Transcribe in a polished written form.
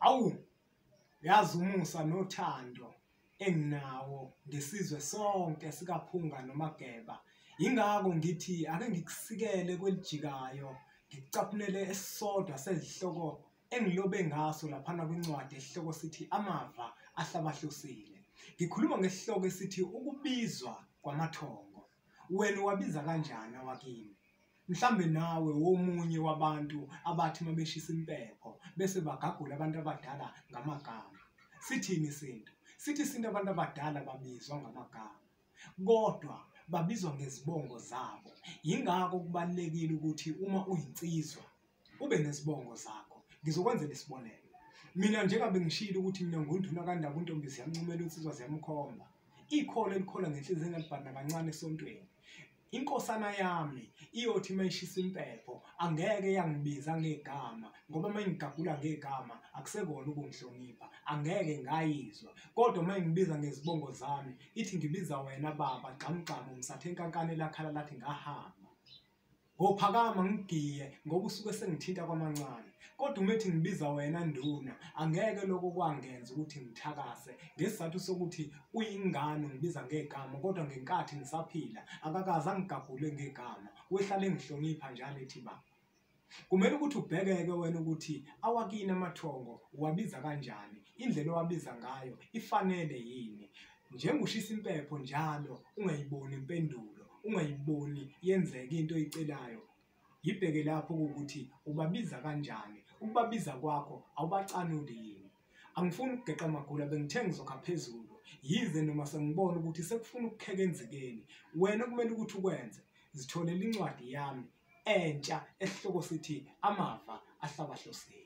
Awu, yazi umusa nothando enginawo ngesizwe sonke sikaPhunga noMageba. Ingakho ngithi ake ngikusikele kwelijikayo ngikucaphunele esisodwa sezihloko engilobe ngaso laphana kwincwadi esihloko sithi amava ahlabahlosile. Ngikhuluma ngesihloko esithi ukubizwa kwamathongo. Wena wabiza kanjani awakini? Mhlambe nawe womunye wabantu abathi mabeshisa impepho bese bagagula abantu abadala ngamagama. Sithini isintu? Sithi isinto abantu abadala babizwa ngamagama. Kodwa babizwa ngezibongo zabo. Yingakho kubalekile ukuthi uma uyinsizwa ube nezibongo zakho. Ngizokwenzela isibonelo. Mina njengabe ngishilo ukuthi mina ngunduna kaNdaba uNtombi ziyancumela insizwa ziyamkhomba. Ikholo elikhola ngenhliziyo engalibhanda kancane esontweni. Inkosana yami iyothi mayishisa impepho angeke yangibiza ngegama ngoba mayingigagula ngegama akusekona ukungihlonipha, angeke ngayizwa. Kodwa mayingibiza ngezibongo zami ithi ngibiza wena baba gxamgxama umsathe enkankane lakhala lathi ngahamba. Ngophakama ngigiye ngoba usuke sengithinta kwamancane. Kodwa umethi ngibiza wena nduna angeke lokho kwangenza ukuthi ngithakase ngesizathu sokuthi uyingane ngibiza ngegama kodwa ngenkathi ngisaphila akakaze angigagule ngegama. Wehlale engihlonipha njalo ethi baba. Kumele ukuthi ubhekeke wena ukuthi awakini amathongo wabiza kanjani, indlela owabiza ngayo ifanele yini. Njengoshisa impepho njalo ungayiboni impendulo, ungayiboni yenzeka into oyicelayo. Yibheke lapho ukuthi ubabiza kanjani, ukubabiza kwakho awubacanuli yini. Angifuni ukugeqa amagula bengithe ngizokha phezulu. Yize noma sengibona ukuthi sekufuna ukukheka enzikeni, wena kumele ukuthi ukwenze. Zitholele incwadi yami entsha esihloko sithi amava ahlabahlosile.